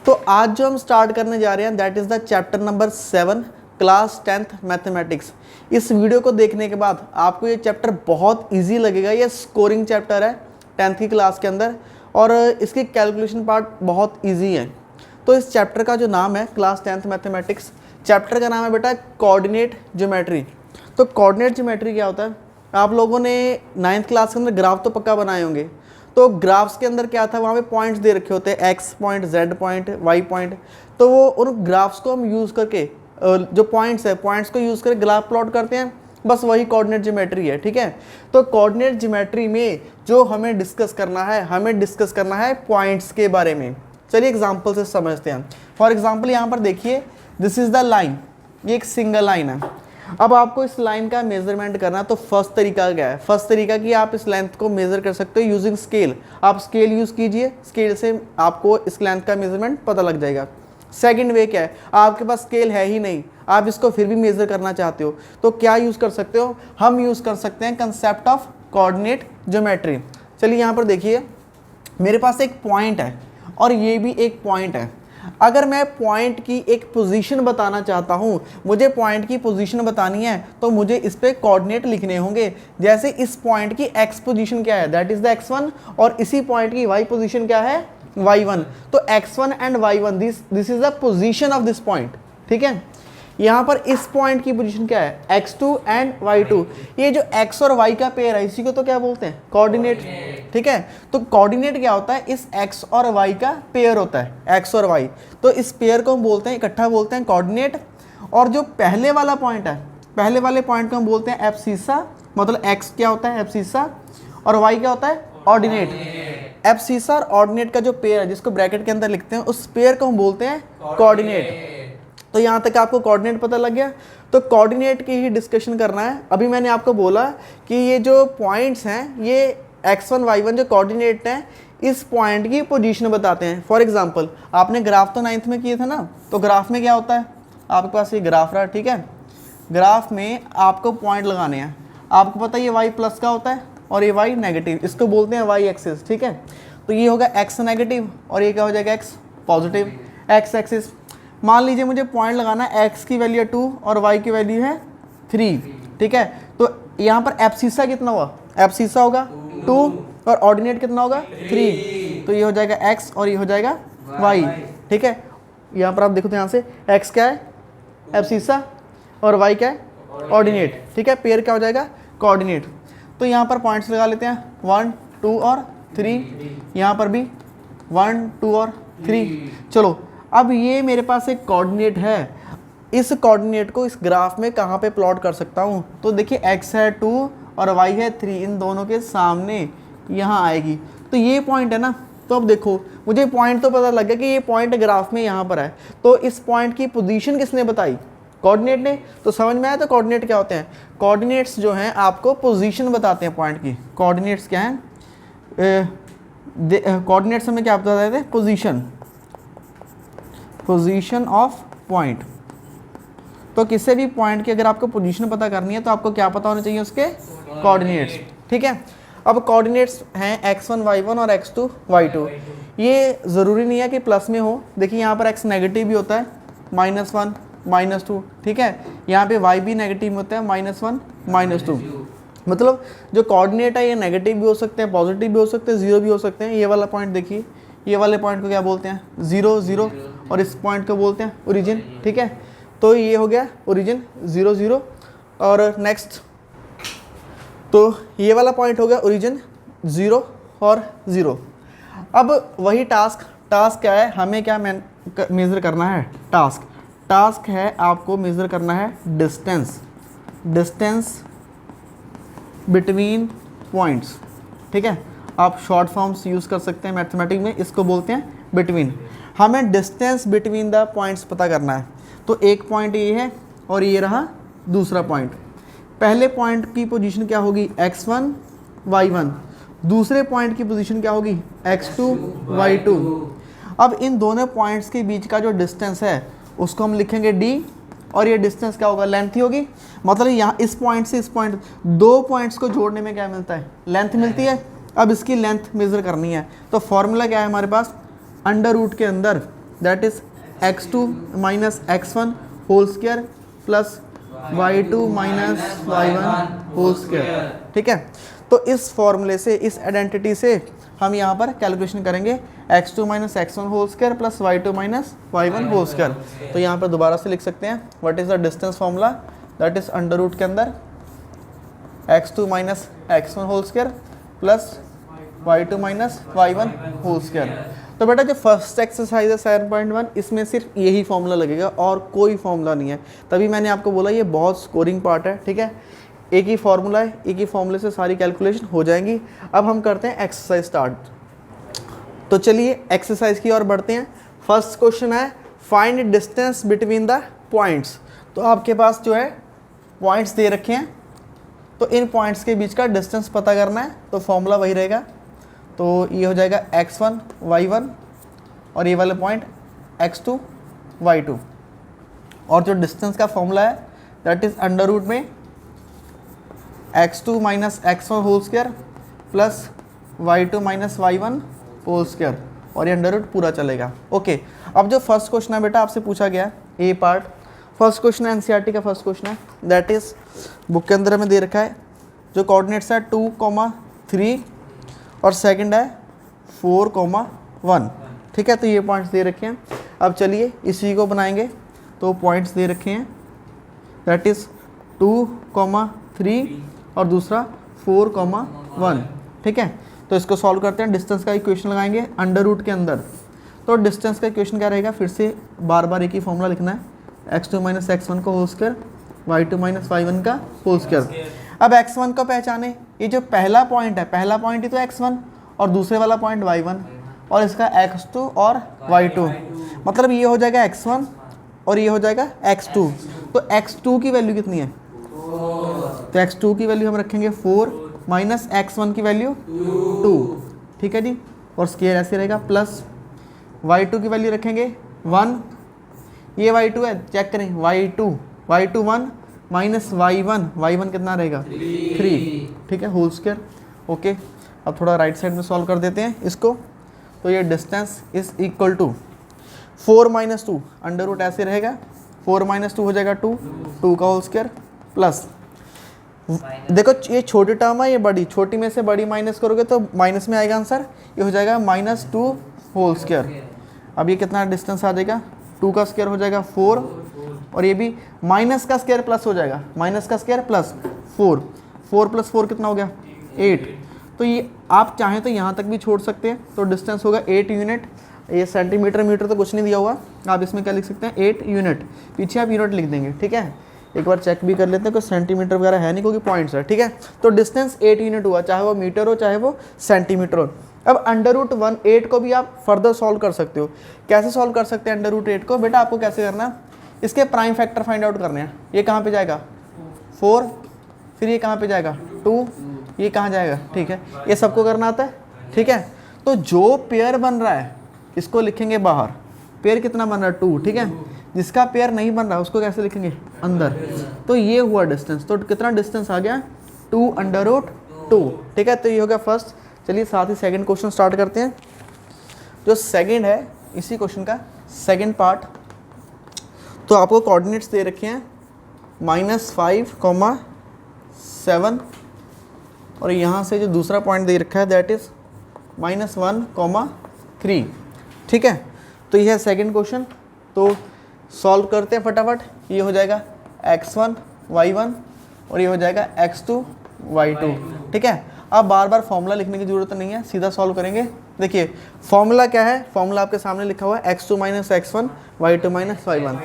तो आज जो हम स्टार्ट करने जा रहे हैं that is the chapter number 7 class 10th mathematics. इस वीडियो को देखने के बाद आपको ये चैप्टर बहुत इजी लगेगा। ये स्कोरिंग चैप्टर है 10th की क्लास के अंदर और इसकी कैलकुलेशन पार्ट बहुत इजी है। तो इस चैप्टर का जो नाम है क्लास 10th मैथमेटिक्स, चैप्टर का नाम है बेटा कोऑर्डिनेट ज्योमेट्री। तो कोऑर्डिनेट ज्योमेट्री क्या होता है? आप लोगों ने 9th क्लास के अंदर ग्राफ तो पक्का बनाए होंगे। तो ग्राफ्स के अंदर क्या था, वहाँ पे पॉइंट्स दे रखे होते हैं, x point, z point, y point. तो वो उन ग्राफ्स को हम यूज़ करके जो पॉइंट्स है, पॉइंट्स को यूज़ करके ग्राफ प्लॉट करते हैं। बस वही कोऑर्डिनेट ज्योमेट्री है, ठीक है। तो कोऑर्डिनेट ज्योमेट्री में जो हमें डिस्कस करना है पॉइंट्स के बारे में। चलिए एग्जांपल से समझते हैं। फॉर एग्जांपल यहाँ पर देखिए, दिस इज़ द लाइन, ये एक सिंगल लाइन है। अब आपको इस लाइन का मेजरमेंट करना, तो फर्स्ट तरीका क्या है? फर्स्ट तरीका कि आप इस लेंथ को मेजर कर सकते हो यूजिंग स्केल। आप स्केल यूज़ कीजिए, स्केल से आपको इस लेंथ का मेजरमेंट पता लग जाएगा। सेकंड वे क्या है? आपके पास स्केल है ही नहीं, आप इसको फिर भी मेजर करना चाहते हो, तो क्या यूज़ कर सकते हो? हम यूज़ कर सकते हैं कंसेप्ट ऑफ कोऑर्डिनेट ज्योमेट्री। चलिए यहाँ पर देखिए, मेरे पास एक पॉइंट है और ये भी एक पॉइंट है। अगर मैं पॉइंट की एक पोजीशन बताना चाहता हूँ, मुझे पॉइंट की पोजीशन बतानी है, तो मुझे इस पे कोऑर्डिनेट लिखने होंगे। जैसे इस पॉइंट की एक्स पोजीशन क्या है, दैट इज द x1, और इसी पॉइंट की वाई पोजीशन क्या है, y1। तो x1 and y1, this is the position of this point, ठीक है। यहाँ पर इस पॉइंट की पोजीशन क्या है, x2 एंड y2। ये जो x और y का पेयर है, इसी को तो क्या बोलते हैं, कोऑर्डिनेट, ठीक है। तो कोऑर्डिनेट क्या होता है? इस x और y का पेयर होता है, x और y। तो इस पेयर को हम बोलते हैं, इकट्ठा बोलते हैं कोऑर्डिनेट। और जो पहले वाला पॉइंट है, पहले वाले पॉइंट को हम बोलते हैं एब्सिसा, मतलब x क्या होता है एब्सिसा और y क्या होता है ऑर्डिनेट। एब्सिसा और ऑर्डिनेट का जो पेयर है, जिसको ब्रैकेट के अंदर लिखते हैं, उस पेयर को हम बोलते हैं कोऑर्डिनेट। तो यहाँ तक आपको कोऑर्डिनेट पता लग गया। तो कोऑर्डिनेट की ही डिस्कशन करना है। अभी मैंने आपको बोला कि ये जो पॉइंट्स हैं, ये x1 y1 जो कोऑर्डिनेट हैं, इस पॉइंट की पोजीशन बताते हैं। फॉर एग्जांपल, आपने ग्राफ तो 9th में किए थे ना, तो ग्राफ में क्या होता है, आपके पास ये ग्राफ रहा, ठीक है। ग्राफ में आपको पॉइंट लगाने हैं। आपको पता है ये y प्लस का होता है और ये y नेगेटिव, इसको बोलते हैं y एक्सिस, ठीक है। तो ये होगा x नेगेटिव और ये क्या हो जाएगा x पॉजिटिव, x एक्सिस। मान लीजिए मुझे पॉइंट लगाना है, x की वैल्यू 2 और y की वैल्यू है 3, ठीक है। तो यहाँ पर एब्सिसा कितना हुआ, एब्सिसा होगा 2 और ऑर्डिनेट कितना होगा 3। तो ये हो जाएगा x और ये हो जाएगा y, ठीक है। यहाँ पर आप देखो तो यहाँ से x क्या है एब्सिसा और y क्या है ऑर्डिनेट, ठीक है। पेयर क्या हो जाएगा कोऑर्डिनेट। तो यहाँ पर पॉइंट्स लगा लेते हैं 1 2 और 3, यहाँ पर भी 1 2 और 3। चलो, अब ये मेरे पास एक कोऑर्डिनेट है। इस कोऑर्डिनेट को इस ग्राफ में कहाँ पे प्लॉट कर सकता हूँ? तो देखिए x है 2 और y है 3, इन दोनों के सामने यहाँ आएगी। तो ये पॉइंट है ना। तो अब देखो, मुझे पॉइंट तो पता लग गया कि ये पॉइंट ग्राफ में यहाँ पर है। तो इस पॉइंट की पोजीशन किसने बताई? कोऑर्डिनेट ने। तो समझ में आया तो कोऑर्डिनेट क्या होते हैं? कोऑर्डिनेट्स जो हैं आपको पोजीशन बताते हैं पॉइंट की। कोऑर्डिनेट्स क्या हैं? कोऑर्डिनेट्स हमें क्या बताते हैं? Position of point. तो किसी भी पॉइंट की अगर आपको पोजीशन पता करनी है, तो आपको क्या पता होना चाहिए? उसके कोऑर्डिनेट्स, ठीक है। अब कोऑर्डिनेट्स हैं x1 y1 और x2 y2। ये ज़रूरी नहीं है कि प्लस में हो। देखिए यहाँ पर x नेगेटिव भी होता है, -1 -2, ठीक है। यहाँ पे y भी नेगेटिव होता है, -1 -2। मतलब जो कोऑर्डिनेट है ये नेगेटिव भी हो सकते हैं, पॉजिटिव भी हो सकते हैं, 0 भी हो सकते हैं। ये वाला पॉइंट देखिए, ये वाले पॉइंट को क्या बोलते हैं? 0 0, और इस पॉइंट को बोलते हैं ओरिजिन, ठीक है। तो ये हो गया ओरिजिन 0 0। और नेक्स्ट, तो ये वाला पॉइंट हो गया ओरिजिन 0 और 0। अब वही टास्क क्या है? हमें क्या मेज़र करना है? टास्क है आपको मेज़र करना है डिस्टेंस बिटवीन पॉइंट्स, ठीक है। आप शॉर्ट फॉर्म्स यूज़ कर सकते हैं मैथमेटिक्स में, इसको बोलते हैं बिटवीन। हमें डिस्टेंस बिटवीन द पॉइंट्स पता करना है। तो एक पॉइंट ये है और ये रहा दूसरा पॉइंट। पहले पॉइंट की पोजीशन क्या होगी? x1 y1। दूसरे पॉइंट की पोजीशन क्या होगी? x2 y2। अब इन दोनों पॉइंट्स के बीच का जो डिस्टेंस है उसको हम लिखेंगे d, और ये डिस्टेंस क्या होगा? लेंथ ही होगी। मतलब यहाँ इस पॉइंट से इस पॉइंट, दो पॉइंट्स को जोड़ने में क्या मिलता है? लेंथ मिलती है। अब इसकी लेंथ मेज़र करनी है, तो फॉर्मूला क्या है हमारे पास? अंडर रूट के अंदर that is x2 minus x1 whole square plus y2 minus y1 whole square. ठीक है, तो इस फॉर्मूले से, इस आइडेंटिटी से हम यहाँ पर कैलकुलेशन करेंगे x2 minus x1 whole square plus y2 minus y1 whole square. तो यहाँ पर दोबारा से लिख सकते हैं what is the distance formula, that is under root के अंदर x2 minus x1 whole square plus y2 minus y1 whole square. तो बेटा जो फर्स्ट एक्सरसाइज है 7.1, इसमें सिर्फ यही फॉर्मूला लगेगा और कोई फॉर्मूला नहीं है, तभी मैंने आपको बोला ये बहुत स्कोरिंग पार्ट है। ठीक है, एक ही फॉर्मूला है, एक ही फॉर्मूले से सारी कैलकुलेशन हो जाएंगी। अब हम करते हैं एक्सरसाइज स्टार्ट। तो चलिए एक्सरसाइज की ओर बढ़ते हैं। फर्स्ट क्वेश्चन है find distance between the points. तो आपके पास जो है पॉइंट्स दे रखे हैं, तो इन पॉइंट्स के बीच का डिस्टेंस पता करना है। तो फॉर्मूला वही रहेगा, तो ये हो जाएगा x1 y1 और ये वाले पॉइंट x2 y2, और जो डिस्टेंस का फॉर्मूला है दैट इज अंडर रूट में x2 minus x1 whole square plus y2 minus y1 whole square, और ये अंडर रूट पूरा चलेगा। ओके, अब जो फर्स्ट क्वेश्चन है बेटा आपसे पूछा गया ए पार्ट, फर्स्ट क्वेश्चन है एनसीईआरटी का फर्स्ट क्वेश्चन है, दैट इज बुक के अंदर हमें दे रखा है जो कोऑर्डिनेट्स है 2,3 और सेकंड है 4,1। ठीक है, तो ये पॉइंट्स दे रखे हैं। अब चलिए इसी को बनाएंगे। तो पॉइंट्स दे रखे हैं दैट इज 2,3 और दूसरा 4,1। ठीक है, तो इसको सॉल्व करते हैं। डिस्टेंस का इक्वेशन लगाएंगे अंडर रूट के अंदर। तो डिस्टेंस का इक्वेशन क्या रहेगा, फिर से बार बार एक ही फॉर्मूला लिखना है, x2 माइनस x1 का whole square y2 minus y1 का होल स्क्वायर। अब x1 को पहचाने, ये जो पहला पॉइंट है, पहला पॉइंट ही तो x1 और दूसरे वाला पॉइंट y1 और इसका x2 और y2, मतलब ये हो जाएगा x1 और ये हो जाएगा x2। तो x2 की वैल्यू कितनी है, तो x2 की वैल्यू हम रखेंगे 4 माइनस x1 की वैल्यू 2। ठीक है जी, और स्क्वायर ऐसे रहेगा प्लस y2 की वैल्यू रखेंगे 1, ये y2 है, चेक करें y2 1 माइनस y1 कितना रहेगा 3। ठीक है, होल स्क्वायर। ओके, अब थोड़ा राइट साइड में सॉल्व कर देते हैं इसको। तो ये distance is equal to 4 minus 2, under root ऐसे रहेगा, 4 माइनस 2 हो जाएगा 2 का होल स्क्वायर प्लस, देखो ये छोटी टर्म है, ये बड़ी, छोटी में से बड़ी माइनस करोगे तो माइनस में आएगा आंसर, ये हो जाएगा -2 होल स्क्वायर। अब ये कितना डिस्टेंस आ जाएगा, 2 का स्क्वायर हो जाएगा 4 और ये भी माइनस का स्क्वायर प्लस हो जाएगा, माइनस का स्क्वायर प्लस 4 प्लस 4 कितना हो गया 8। तो ये आप चाहें तो यहाँ तक भी छोड़ सकते हैं, तो डिस्टेंस होगा 8 यूनिट। ये सेंटीमीटर मीटर तो कुछ नहीं दिया हुआ, आप इसमें क्या लिख सकते हैं 8 यूनिट, पीछे आप यूनिट लिख देंगे। ठीक है, एक बार चेक भी कर लेते हैं, कोई सेंटीमीटर वगैरह है नहीं क्योंकि पॉइंट्स है। ठीक है, तो डिस्टेंस 8 यूनिट हुआ, चाहे वो मीटर हो चाहे वो सेंटीमीटर हो। अब अंडर रूट 8 को भी आप फर्दर सॉल्व कर सकते हो। कैसे सॉल्व कर सकते हैं अंडर रूट 8 को, बेटा आपको कैसे करना है, इसके प्राइम फैक्टर फाइंड आउट करने हैं। ये कहाँ पे जाएगा 4, फिर ये कहाँ पे जाएगा 2, ये कहाँ जाएगा। ठीक है, ये सबको करना आता है। ठीक है, तो जो पेयर बन रहा है इसको लिखेंगे बाहर, पेयर कितना बन रहा है 2। ठीक है, जिसका पेयर नहीं बन रहा उसको कैसे लिखेंगे अंदर। तो ये हुआ डिस्टेंस, तो कितना डिस्टेंस आ गया 2 अंडर रूट 2। ठीक है, तो ये हो गया फर्स्ट। चलिए साथ ही सेकंड क्वेश्चन स्टार्ट करते हैं। जो सेकंड है इसी क्वेश्चन का सेकंड पार्ट, तो आपको कोऑर्डिनेट्स दे रखे हैं -5, 7 और यहाँ से जो दूसरा पॉइंट दे रखा है दैट इज -1, 3। ठीक है, तो ये है सेकंड क्वेश्चन। तो सॉल्व करते हैं फटाफट। ये हो जाएगा x1 y1 और ये हो जाएगा x2 y2। ठीक है, अब बार बार फॉर्मूला लिखने की ज़रूरत नहीं है, सीधा सॉल्व करेंगे। देखिए फॉर्मूला क्या है, फॉर्मूला आपके सामने लिखा हुआ है x2 minus x1 y2 minus y1।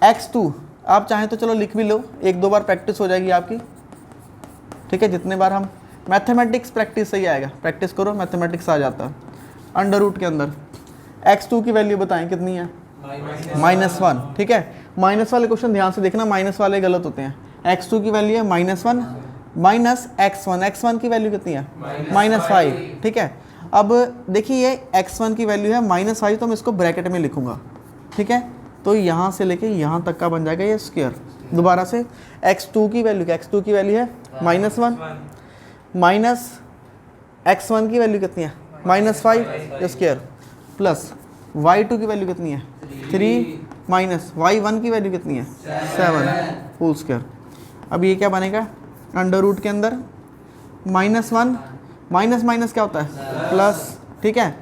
x2 आप चाहें तो चलो लिख भी लो, 1-2 बार प्रैक्टिस हो जाएगी आपकी। ठीक है, जितने बार हम मैथमेटिक्स प्रैक्टिस से ही आएगा, प्रैक्टिस करो मैथमेटिक्स आ जाता है। अंडर रूट के अंदर x2 की वैल्यू बताएं कितनी है -1। ठीक है, माइनस वाले क्वेश्चन ध्यान से देखना, माइनस वाले गलत होते हैं। x2 की वैल्यू है -1 माइनस x1 की वैल्यू कितनी है -5। ठीक है, अब देखिए ये x1 की वैल्यू है -5, तो मैं इसको ब्रैकेट में लिखूंगा। ठीक है, तो यहाँ से लेके यहाँ तक का बन जाएगा ये स्क्वायर। दोबारा से x2 की वैल्यू है -1 माइनस x1 की वैल्यू कितनी है -5 स्क्वायर प्लस y2 की वैल्यू कितनी है 3 माइनस y1 की वैल्यू कितनी है 7 होल स्क्वायर। अब ये क्या बनेगा अंडर रूट के अंदर -1 माइनस माइनस क्या होता है प्लस, ठीक है।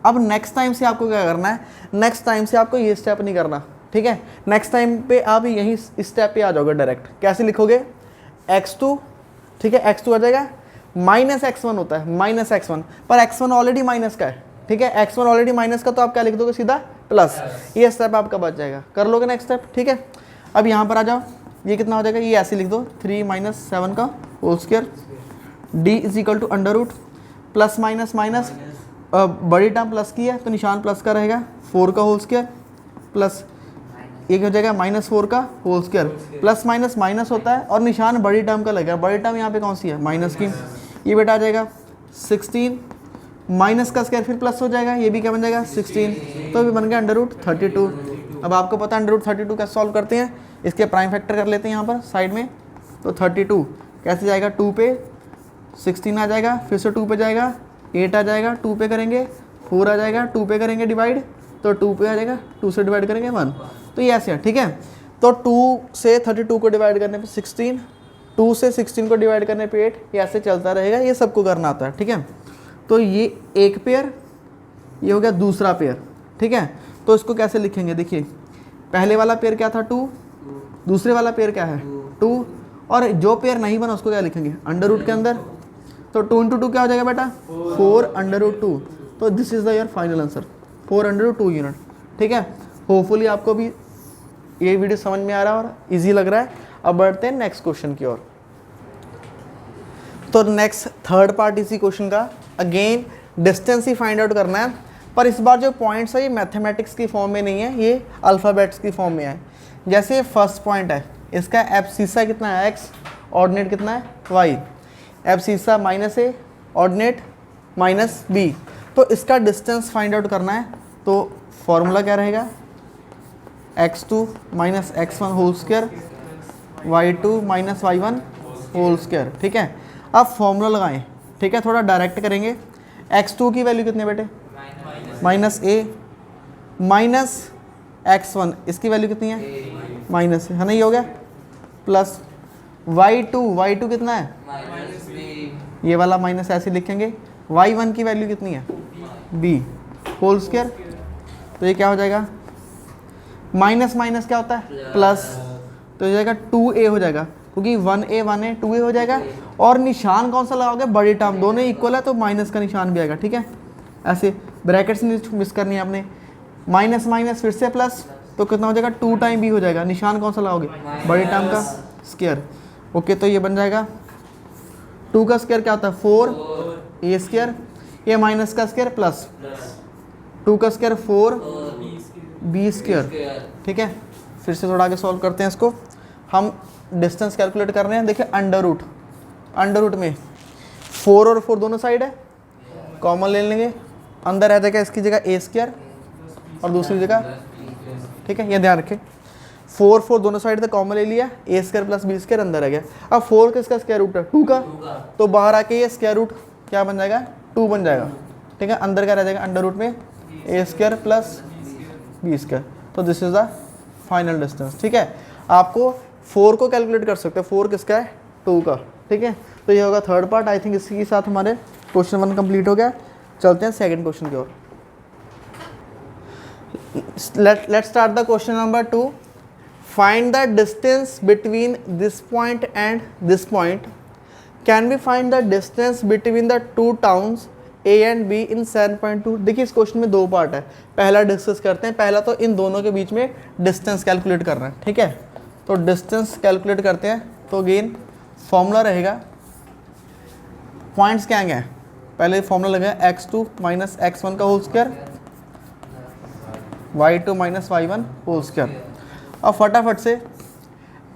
अब नेक्स्ट टाइम से आपको क्या करना है, नेक्स्ट टाइम से आपको ये स्टेप नहीं करना, ठीक है। नेक्स्ट टाइम पे आप यहीं स्टेप पे आ जाओगे डायरेक्ट। कैसे लिखोगे x2, ठीक है, x2 आ जाएगा -x1 होता है -x1, पर x1 ऑलरेडी माइनस का है, ठीक है, x1 ऑलरेडी माइनस का, तो आप क्या लिख दोगे सीधा प्लस। ये स्टेप आपका बच जाएगा, कर लोगे नेक्स्ट स्टेप, ठीक है। अब यहाँ पर आ जाओ, ये कितना हो जाएगा, ये ऐसे लिख दो 3 - 7 का whole square, d is equal to under root plus minus minus, बड़ी टर्म प्लस की है तो निशान प्लस का रहेगा 4 का होल स्क्वायर प्लस एक हो जाएगा -4 का whole square, plus minus minus होता है और निशान बड़ी टर्म का लगेगा। बड़ी टर्म यहाँ पे कौन सी है माइनस की, ये बेटा आ जाएगा 16 माइनस का स्क्वायर फिर प्लस हो जाएगा, ये भी क्या बन जाएगा 16, तो भी बन गया अंडर रूट 32। अब आपको पता है अंडर रूट 32 कैसे सॉल्व करते हैं, इसके प्राइम फैक्टर कर लेते हैं यहाँ पर साइड में, तो 32 कैसे जाएगा 2 पे 16 आ जाएगा, फिर से 2 पे जाएगा 8 आ जाएगा, 2 पे करेंगे 4 आ जाएगा, 2 पे करेंगे डिवाइड तो 2 पे आ जाएगा, 2 से डिवाइड करेंगे 1, तो ये ऐसे है, ठीक है। तो 2 से 32 को डिवाइड करने पे 16, 2 से 16 को डिवाइड करने पे 8, ये ऐसे चलता रहेगा, ये सबको करना आता है, ठीक है। तो ये एक पेयर, ये हो गया दूसरा पेयर, ठीक है। तो इसको कैसे लिखेंगे, देखिए पहले वाला पेयर क्या था 2, दूसरे वाला पेयर क्या है 2, और जो पेयर नहीं बना उसको क्या लिखेंगे अंडर रूट के अंदर, तो 2 × 2 क्या हो जाएगा बेटा 4 अंडर रूट 2, तो this is the your final answer 4 under root 2 unit, ठीक है। होपफुली आपको भी ये वीडियो समझ में आ रहा है और इजी लग रहा है। अब बढ़ते हैं नेक्स्ट क्वेश्चन की ओर। तो नेक्स्ट थर्ड पार्ट इसी क्वेश्चन का, अगेन डिस्टेंस ही फाइंड आउट करना है, पर इस बार जो पॉइंट्स है ये मैथमेटिक्स की फॉर्म में नहीं है, ये अल्फ़ाबेट्स की फॉर्म में है। जैसे फर्स्ट पॉइंट है, इसका एब्सिसा कितना है x, ऑर्डिनेट कितना है y, abscissa -a ordinate -b, तो इसका डिस्टेंस फाइंड आउट करना है। तो फॉर्मूला क्या रहेगा x2 - x1 whole square y2 - y1 whole square, ठीक है। अब फॉर्मूला लगाएं, ठीक है, थोड़ा डायरेक्ट करेंगे। x2 की वैल्यू कितनी बेटे -a माइनस x1, इसकी वैल्यू कितनी है माइनस है ना, ये हो गया प्लस y2 कितना है ये वाला माइनस ऐसे लिखेंगे, y1 की वैल्यू कितनी है b होल स्क्वायर, तो ये क्या हो जाएगा माइनस माइनस क्या होता है प्लस, तो ये जाएगा 2a हो जाएगा, क्योंकि 1a 2a हो जाएगा, और निशान कौन सा लगाओगे बड़ी टर्म, दोनों इक्वल है तो माइनस का निशान भी आएगा, ठीक है। ऐसे ब्रैकेट्स नहीं मिस करनी है आपने, माइनस माइनस फिर से प्लस, तो कितना हो जाएगा 2 टाइम b हो जाएगा, निशान कौन सा लगाओगे बड़ी टर्म का स्क्वायर, ओके। तो ये बन जाएगा 2 का स्क्वायर क्या होता है 4a स्क्वायर, ये माइनस का स्क्वायर प्लस 2 का स्क्वायर 4b स्क्वायर, ठीक है। फिर से थोड़ा आगे सॉल्व करते हैं इसको, हम डिस्टेंस कैलकुलेट कर रहे हैं। देखिए अंडर रूट में 4 और 4 दोनों साइड है, कॉमन ले लेंगे, अंदर आ जाएगा इसकी जगह a स्क्वायर और दूसरी जगह, ठीक है, ये ध्यान रखें 4 दोनों साइड से कॉमन ले लिया, a square plus b square अंदर आ गया। अब 4 किसका स्क्वायर रूट है 2 का, तो बाहर आके ये स्क्वायर रूट क्या बन जाएगा 2 बन जाएगा, ठीक है। अंदर क्या रह जाएगा अंडर रूट में a square plus b square, तो this is the final distance, ठीक है। आपको 4 को कैलकुलेट कर सकते हैं, 4 किसका है 2 का, ठीक है। तो ये होगा थर्ड पार्ट। आई थिंक इसी के साथ हमारे क्वेश्चन 1 कंप्लीट हो गया। चलते हैं सेकंड क्वेश्चन की ओर। Let's start the question number 2। Find the distance between this point and this point. Can be find the distance between the two towns A and B in 7.2। देखिए इस question में 2 part है, पहला discuss करते हैं। पहला तो इन दोनों के बीच में डिस्टेंस कैलकुलेट करना है, ठीक है। तो डिस्टेंस कैलकुलेट करते हैं, तो अगेन फॉर्मूला रहेगा, पॉइंट्स क्या हैं, पहले फॉर्मूला लगेगा x2 - x1 का whole square y2 - y1 whole square. अब फटाफट से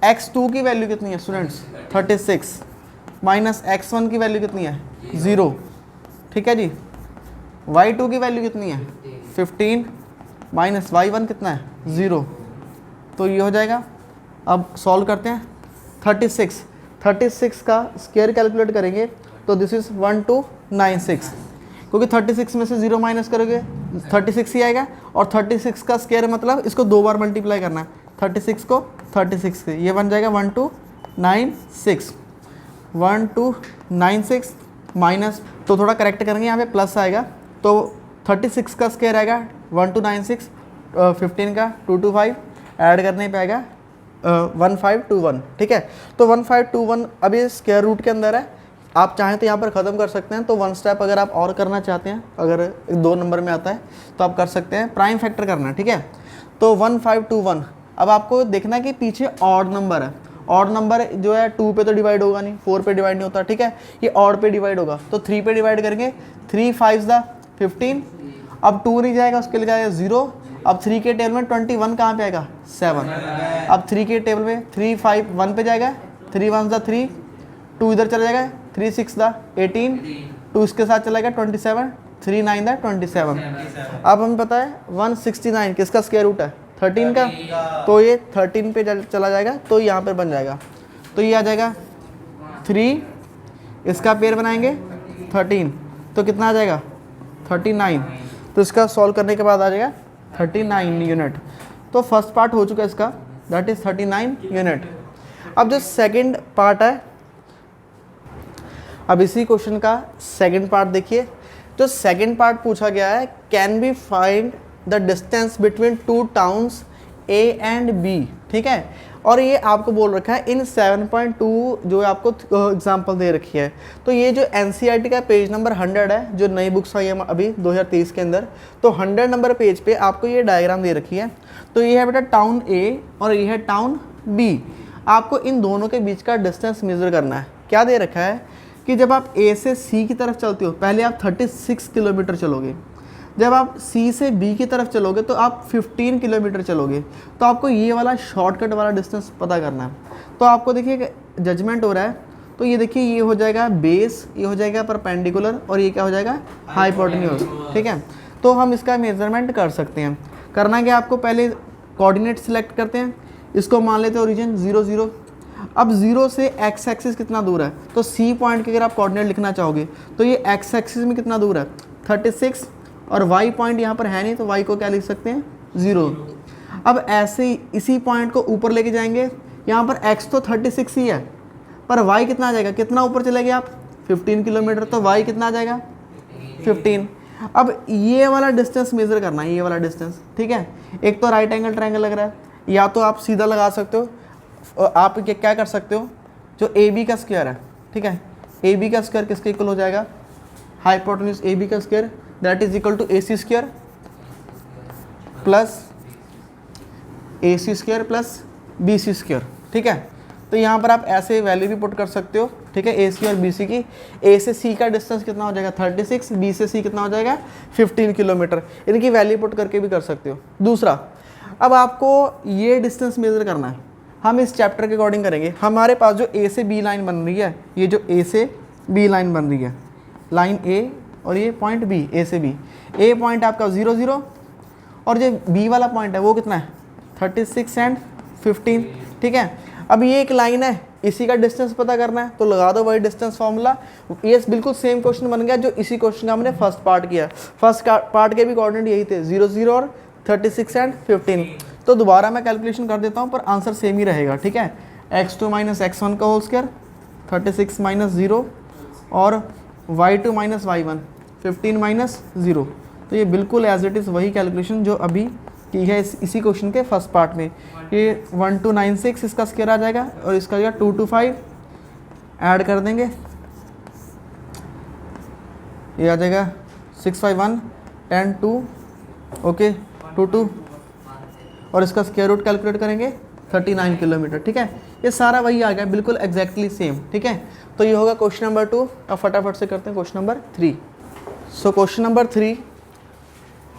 x2 की वैल्यू कितनी है स्टूडेंट्स 36 माइनस x1 की वैल्यू कितनी है 0, ठीक है जी। y2 की वैल्यू कितनी है 15 माइनस y1 कितना है 0, तो ये हो जाएगा। अब सॉल्व करते हैं 36 का स्क्वायर कैलकुलेट करेंगे, तो दिस इज 1296, क्योंकि 36 में से 0 माइनस करोगे 36 ही आएगा। और 36 का स्क्वायर मतलब इसको 2 बार मल्टीप्लाई करना है, 36 को 36 से, ये बन जाएगा 1296, 1296 माइनस, तो थोड़ा करेक्ट करेंगे यहाँ पे प्लस आएगा, तो 36 का स्क्वायर आएगा 1296, 15 का 225, ऐड करने पे आएगा 1521, ठीक है। तो 1521 अभी स्क्वायर रूट के अंदर है, आप चाहें तो यहाँ पर ख़त्म कर सकते हैं। तो 1 स्टेप अगर आप और करना चाहते हैं, अगर 2 नंबर में आता है तो आप कर सकते हैं, प्राइम फैक्टर करना है, ठीक है। तो 1521, अब आपको देखना है कि पीछे ऑड नंबर है, ऑड नंबर जो है 2 पे तो डिवाइड होगा नहीं, 4 पे डिवाइड नहीं होता, ठीक है, ये ऑड पे डिवाइड होगा, तो 3 पे डिवाइड करेंगे, 3 5 15, अब 2 नहीं जाएगा, उसके लिए जाएगा 0, अब 3 के टेबल में 21 कहाँ पे आएगा 7, अब 3 के टेबल में 3 5 1 पे जाएगा, 3 1 3, 2 इधर चला जाएगा, 3 6 18, 2 इसके साथ चलाएगा 27, 3 9 27। अब हमें पता है 169 किसका स्क्वायर रूट है 13 का, तो ये 13 पे चला जाएगा, तो यहाँ पर बन जाएगा, तो ये आ जाएगा 3, इसका पेयर बनाएंगे 13, तो कितना आ जाएगा 39, तो इसका सॉल्व करने के बाद आ जाएगा 39 यूनिट। तो फर्स्ट पार्ट हो चुका है इसका, दैट इज 39 यूनिट। अब जो सेकंड पार्ट है, अब इसी क्वेश्चन का सेकंड पार्ट देखिए। जो सेकंड पार्ट पूछा गया है, can be find the distance between 2 towns A and B, ठीक है। और ये आपको बोल रखा है इन 7.2 जो आपको एग्जांपल दे रखी है। तो ये जो एनसीईआरटी का पेज नंबर 100 है, जो नई बुक्स आई है अभी 2023 के अंदर, तो 100 नंबर पेज पे आपको ये डायग्राम दे रखी है। तो ये है बेटा टाउन ए और ये है टाउन बी, आपको इन दोनों के बीच का डिस्टेंस मेजर करना है। क्या दे रखा है कि जब आप ए से सी की तरफ चलते हो, पहले आप 36 किलोमीटर चलोगे, जब आप सी से बी की तरफ चलोगे तो आप 15 किलोमीटर चलोगे, तो आपको ये वाला शॉर्टकट वाला डिस्टेंस पता करना है। तो आपको देखिए जजमेंट हो रहा है, तो ये देखिए ये हो जाएगा बेस, ये हो जाएगा परपेंडिकुलर, और ये क्या हो जाएगा हाइपोटेन्यूज, ठीक है। तो हम इसका मेजरमेंट कर सकते हैं। करना क्या, आपको पहले कोऑर्डिनेट सिलेक्ट करते हैं, इसको मान लेते हैं ओरिजिन 0 0। अब 0 से एक्स एक्सिस कितना दूर है, तो सी पॉइंट के अगर आप कोऑर्डिनेट लिखना चाहोगे तो ये एक्स एक्सिस में कितना दूर है 36, और y पॉइंट यहाँ पर है नहीं, तो y को क्या लिख सकते हैं 0। अब ऐसे ही इसी पॉइंट को ऊपर लेके जाएंगे, यहाँ पर x तो 36 ही है, पर y कितना आ जाएगा, कितना ऊपर चलेंगे आप 15 किलोमीटर, तो y कितना आ जाएगा 15। अब ये वाला डिस्टेंस मेजर करना है, ये वाला डिस्टेंस, ठीक है। एक तो राइट एंगल ट्रायंगल लग रहा है, या तो आप सीधा लगा सकते हो, आप क्या कर सकते हो, जो ए बी का स्क्वायर है, ठीक है, ए बी का स्क्वायर किसके इक्वल हो जाएगा, हाइपोटेन्यूज ए बी का square, that is equal to A C square plus A C square plus B C square, ठीक है। तो यहाँ पर आप ऐसे वैल्यू भी पुट कर सकते हो, ठीक है, ए सी और बी सी की। ए से सी का डिस्टेंस कितना हो जाएगा 36, बी से सी कितना हो जाएगा 15 किलोमीटर, इनकी वैल्यू पुट करके भी कर सकते हो। दूसरा, अब आपको ये डिस्टेंस मेजर करना है, हम इस चैप्टर के अकॉर्डिंग करेंगे। हमारे पास जो ए से बी लाइन बन रही है, ये जो ए से बी लाइन बन रही है, लाइन ए और ये पॉइंट बी, ए से बी, ए पॉइंट आपका 0 0, और जो बी वाला पॉइंट है वो कितना है 36 एंड 15, ठीक है। अब ये एक लाइन है, इसी का डिस्टेंस पता करना है, तो लगा दो वही डिस्टेंस फॉर्मूला। ये बिल्कुल सेम क्वेश्चन बन गया जो इसी क्वेश्चन का हमने फर्स्ट पार्ट किया। फर्स्ट पार्ट के भी कोऑर्डिनेट यही थे 0 0 और 36 एंड 15। तो दोबारा मैं कैलकुलेशन कर देता हूँ, पर आंसर सेम ही रहेगा, ठीक है। x2 माइनस x1 का होल स्क्वायर, 36 माइनस 0, और y2 माइनस y1, 15 माइनस 0। तो ये बिल्कुल एज इट इज़ वही कैलकुलेशन जो अभी की है इसी क्वेश्चन के फर्स्ट पार्ट में। ये 1296 इसका स्क्वायर आ जाएगा, और इसका जाएगा 225, ऐड कर देंगे, ये आ जाएगा 651 10 2, ओके 22, और इसका स्क्वायर रूट कैलकुलेट करेंगे 39 किलोमीटर, ठीक है। ये सारा वही आ गया, बिल्कुल एग्जैक्टली सेम, ठीक है। तो ये होगा क्वेश्चन नंबर 2। अब फटाफट से करते हैं question number 3। So question number 3,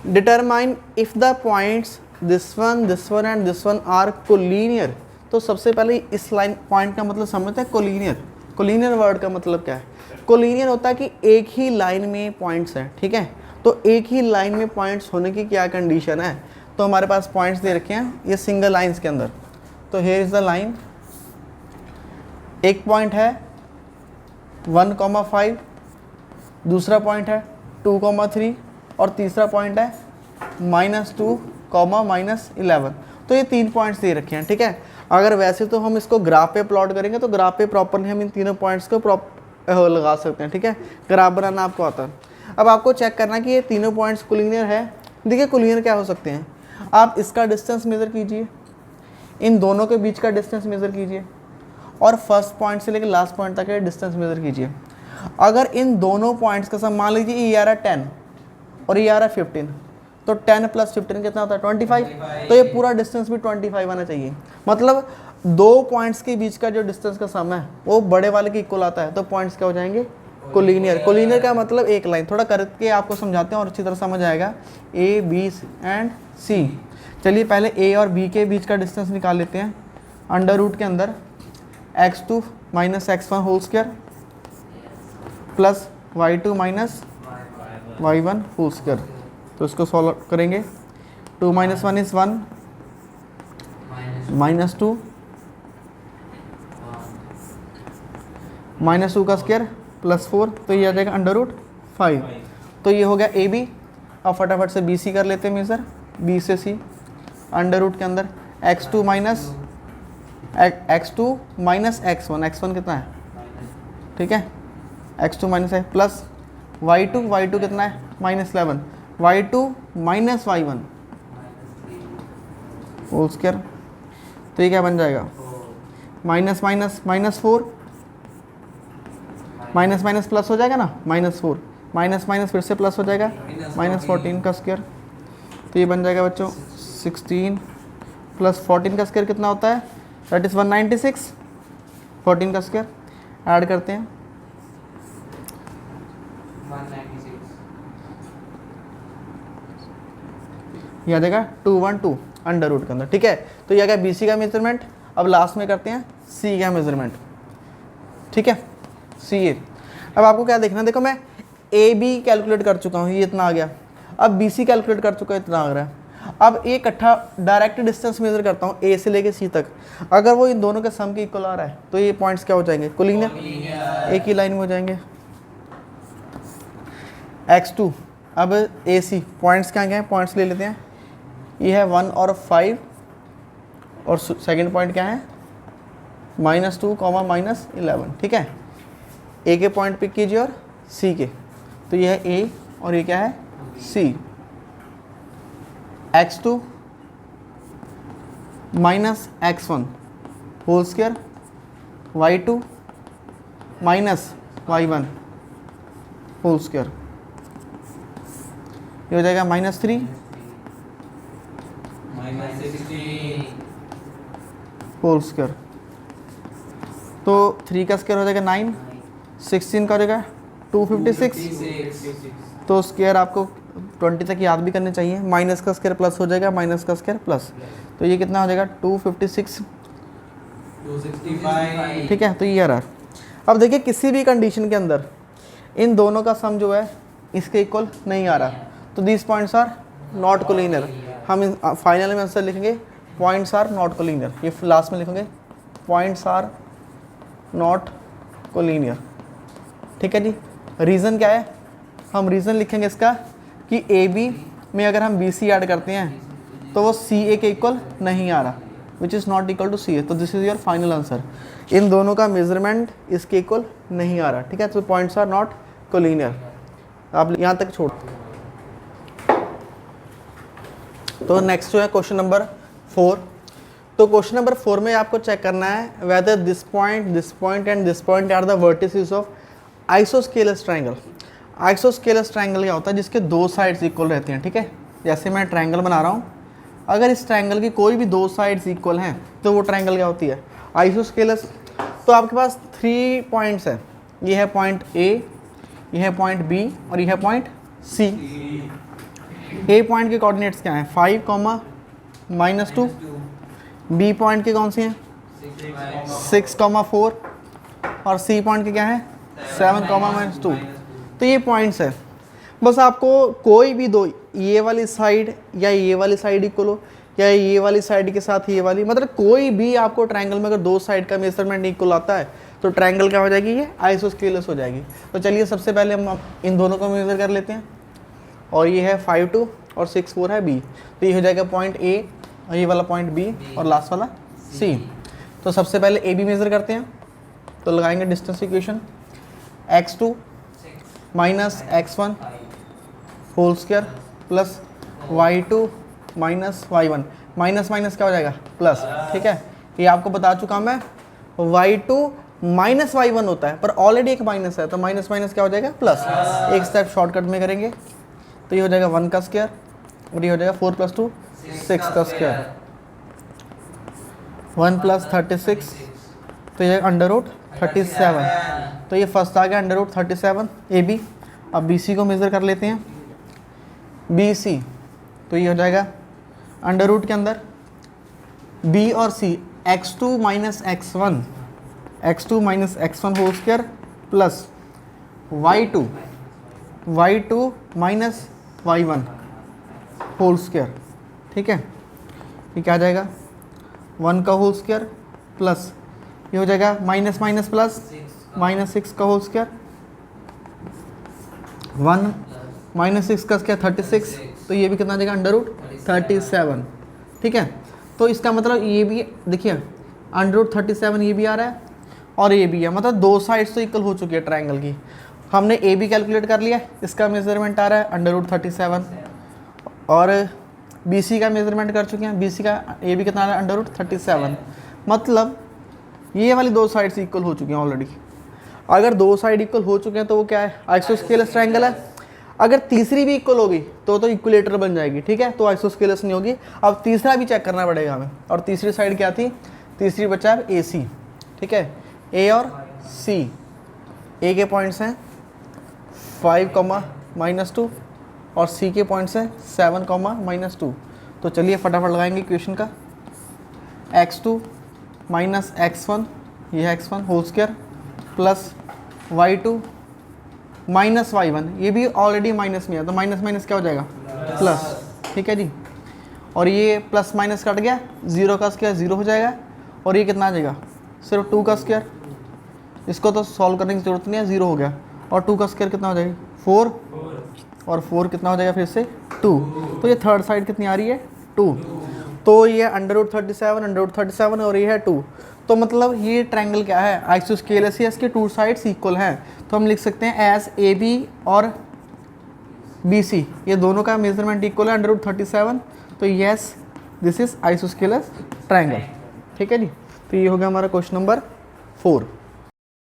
determine if the points this one and this one are collinear. तो सबसे पहले इस लाइन पॉइंट का मतलब समझते हैं कोलिनियर। कोलिनियर वर्ड का मतलब क्या है, कोलिनियर होता है कि एक ही लाइन में पॉइंट्स हैं, ठीक है। तो एक ही लाइन में पॉइंट्स होने की क्या कंडीशन है, तो हमारे पास पॉइंट्स दे रखे हैं ये सिंगल लाइंस के अंदर। तो हेयर इज द लाइन, एक पॉइंट है 1,5, दूसरा पॉइंट है 2,3, और तीसरा पॉइंट है -2, -11। तो ये 3 पॉइंट्स दे रखे हैं, ठीक है। अगर वैसे तो हम इसको ग्राफ पे प्लॉट करेंगे तो ग्राफ पे प्रॉपरली हम इन तीनों पॉइंट्स को लगा सकते हैं, ठीक है। ग्राफ बनाना आपको आता है। अब आपको चेक करना कि ये तीनों पॉइंट्स कोलिनियर है। देखिए कोलिनियर क्या हो सकते हैं, आप इसका डिस्टेंस मेज़र कीजिए, इन दोनों के बीच का डिस्टेंस मेज़र कीजिए, और फर्स्ट पॉइंट से लेकर लास्ट पॉइंट तक का डिस्टेंस मेज़र कीजिए। अगर इन दोनों पॉइंट्स का सम, मान लीजिए ये आ रहा है 10 और ये आ रहा है 15, तो 10 + 15 कितना होता है 25। तो ये पूरा डिस्टेंस भी 25 आना चाहिए। मतलब दो पॉइंट्स के बीच का जो डिस्टेंस का सम है वो बड़े वाले के इक्वल आता है, तो पॉइंट्स क्या हो जाएंगे, कोलिनियर। कोलिनियर का मतलब एक लाइन, थोड़ा करके आपको समझाते हैं और अच्छी तरह समझ आएगा। ए, बी एंड सी। चलिए पहले ए और बी के बीच का डिस्टेंस निकाल लेते हैं। अंडर रूट के अंदर x2 - x1 whole square plus y2 - y1 whole square. तो इसको सॉल्व करेंगे। 2 - 1 = 1, -2 -2 का स्क्वायर +4, तो ये आ जाएगा √5। तो ये हो गया ए बी। अब फटाफट से बी सी कर लेते हैं मेजर। बी से सी, अंडर रूट के अंदर x2 - x1 कितना है, ठीक है, x2 - x प्लस y2 कितना है -11, y2 - y1 होल स्क्वायर। तो ये क्या बन जाएगा, -4 माइनस प्लस हो जाएगा ना, -4 माइनस फिर से प्लस हो जाएगा, -14 का स्क्वायर। तो ये बन जाएगा बच्चों 16 + 14 का स्क्वायर कितना होता है, दैट इज़ 196। 14 का स्क्वायर ऐड करते हैं, 196 ये आ जाएगा 212 अंडर रूट के अंदर, ठीक है। तो ये आ गया बी सी का मेजरमेंट। अब लास्ट में करते हैं सी का मेजरमेंट, ठीक है। सी ए, अब आपको क्या देखना है, देखो मैं ए बी कैलकुलेट कर चुका हूँ, ये इतना आ गया। अब बी सी कैलकुलेट कर चुका है, इतना आ रहा है। अब एक इकट्ठा डायरेक्ट डिस्टेंस मेजर करता हूँ ए से लेके सी तक। अगर वो इन दोनों के सम के इक्वल आ रहा है तो ये पॉइंट्स क्या हो जाएंगे, कोलिनियर, एक ही लाइन में हो जाएंगे। x2, अब ए सी पॉइंट्स क्या हैं, पॉइंट्स ले लेते हैं। ये है 1 और 5, और सेकंड पॉइंट क्या है -2, -11, ठीक है। ए के पॉइंट पिक कीजिए और सी के, तो ये है ए और ये क्या है C. x2 - x1 whole square, y2 - y1 whole square, ये हो जाएगा -3 -16 होल स्क्वायर। तो 3 का स्क्वायर हो जाएगा 9, 16 का हो जाएगा 256। तो स्क्वायर आपको 20 तक याद भी करने चाहिए। माइनस का स्क्वायर प्लस हो जाएगा, माइनस का स्क्वायर प्लस, तो ये कितना हो जाएगा 256, 265, ठीक है। तो ये आ रहा है। अब देखिए किसी भी कंडीशन के अंदर इन दोनों का सम जो है इसके इक्वल नहीं आ रहा, तो this points are not collinear. हम फाइनल में आंसर लिखेंगे पॉइंट्स आर नॉट कोलिनियर, ये लास्ट में लिखेंगे पॉइंट्स आर नॉट कोलिनियर, ठीक है जी। रीज़न क्या है, हम रीज़न लिखेंगे इसका कि ए बी में अगर हम बी सी ऐड करते हैं तो वो सी ए के इक्वल नहीं आ रहा, which is not equal to C A. तो this is your final answer, इन दोनों का मेजरमेंट इसके इक्वल नहीं आ रहा, ठीक है। तो पॉइंट्स आर नॉट कोलिनियर, आप यहाँ तक छोड़। तो नेक्स्ट जो है क्वेश्चन नंबर 4। तो क्वेश्चन नंबर 4 में आपको चेक करना है whether this point and this point are the vertices of isosceles triangle. Isosceles triangle क्या होता है, जिसके दो साइड्स इक्वल रहती हैं, ठीक है। जैसे मैं ट्रायंगल बना रहा हूँ, अगर इस ट्रायंगल की कोई भी दो साइड्स इक्वल हैं तो वो ट्रायंगल क्या होती है, आइसोस्केलस। तो आपके पास 3 पॉइंट्स हैं, ये है पॉइंट ए, ये है पॉइंट बी और ये है पॉइंट सी। ए पॉइंट के कोऑर्डिनेट्स क्या हैं 5, -2। बी पॉइंट के कौन सी हैं 6, 4 और सी पॉइंट के क्या है 7, -2। तो ये पॉइंट्स है। बस आपको कोई भी दो, ये वाली साइड या ये वाली साइड इक्वल हो, या ये वाली साइड के साथ ये वाली, मतलब कोई भी आपको ट्रायंगल में अगर दो साइड का मेजरमेंट इक्वल आता है तो ट्रायंगल क्या हो जाएगी, ये आइसोस्केलस हो जाएगी। तो चलिए सबसे पहले हम इन दोनों को मेजर कर लेते हैं, और ये है 5 2 और 6 4 है बी, तो ये हो जाएगा पॉइंट ए और ये वाला पॉइंट बी और लास्ट वाला सी। तो सबसे पहले ए बी मेज़र करते हैं, तो लगाएंगे distance equation x2 minus x1 whole square plus y2 minus y1, minus minus क्या हो जाएगा प्लस, ठीक है। ये आपको बता चुका मैं, y2 माइनस y1 होता है, पर ऑलरेडी एक माइनस है, तो माइनस माइनस क्या हो जाएगा प्लस। एक स्टेप शॉर्टकट में करेंगे, तो ये हो जाएगा 1 का स्क्वायर और ये हो जाएगा 4 + 2 6 का स्क्वायर, 1 + 36, तो ये √37, तो ये फर्स्ट आ गया √37 ए बी। अब बी सी को मेज़र कर लेते हैं, बी सी, तो ये हो जाएगा अंडर रूट के अंदर बी और C x2 minus x1 whole square plus y2 minus y1 whole square, ठीक है। ये क्या आ जाएगा 1 का होल स्क्वायर प्लस ये हो जाएगा माइनस माइनस प्लस -6 का होल स्क्वायर, 1 -6 का स्क्वायर 36, तो ये भी कितना आ जाएगा √37, ठीक है। तो इसका मतलब ये भी देखिए √37 ये भी आ रहा है और ये भी है, मतलब दो साइड्स तो इक्वल हो चुकी है ट्रायंगल की। हमने ए बी कैलकुलेट कर लिया, इसका मेजरमेंट आ रहा है √37 और बी सी का मेजरमेंट कर चुके हैं, बी सी का ए बी कितना आ रहा है √37, मतलब ये वाली दो साइड्स इक्वल हो चुकी हैं ऑलरेडी। अगर दो साइड इक्वल हो चुके हैं तो वो क्या है आइसोस्केलस ट्रायंगल है। अगर तीसरी भी इक्वल होगी तो इक्विलेटर बन जाएगी, ठीक है, तो आइसोस्केलस नहीं होगी। अब तीसरा भी चेक करना पड़ेगा हमें, और तीसरी साइड क्या थी, तीसरी बचा है ए सी, ठीक है, ए और सी, ए के पॉइंट्स हैं 5, -2 और सी के पॉइंट्स हैं 7, -2। तो चलिए फटाफट लगाएंगे इक्वेशन का, x2 माइनस x1, ये है x1 whole square plus y2 minus y1, ये भी ऑलरेडी माइनस में है, तो माइनस माइनस क्या हो जाएगा प्लस, ठीक है जी। और ये प्लस माइनस कट गया, 0 का स्क्वायर 0 हो जाएगा, और ये कितना आ जाएगा सिर्फ 2 का स्क्वायर, इसको तो सॉल्व करने की जरूरत नहीं है, 0 हो गया, और 2 का स्क्वायर कितना हो जाएगा 4, और 4 कितना हो जाएगा फिर से 2, तो ये थर्ड साइड कितनी आ रही है 2, तो ये √37 और ये है 2, तो मतलब ये ट्रायंगल क्या है आइसोस्केलस है, इसके टू साइड्स इक्वल हैं, तो हम लिख सकते हैं एज ए बी और बी सी, ये दोनों का मेजरमेंट इक्वल है √37, तो yes this is isosceles triangle, ठीक है जी। तो ये हो गया हमारा क्वेश्चन नंबर 4।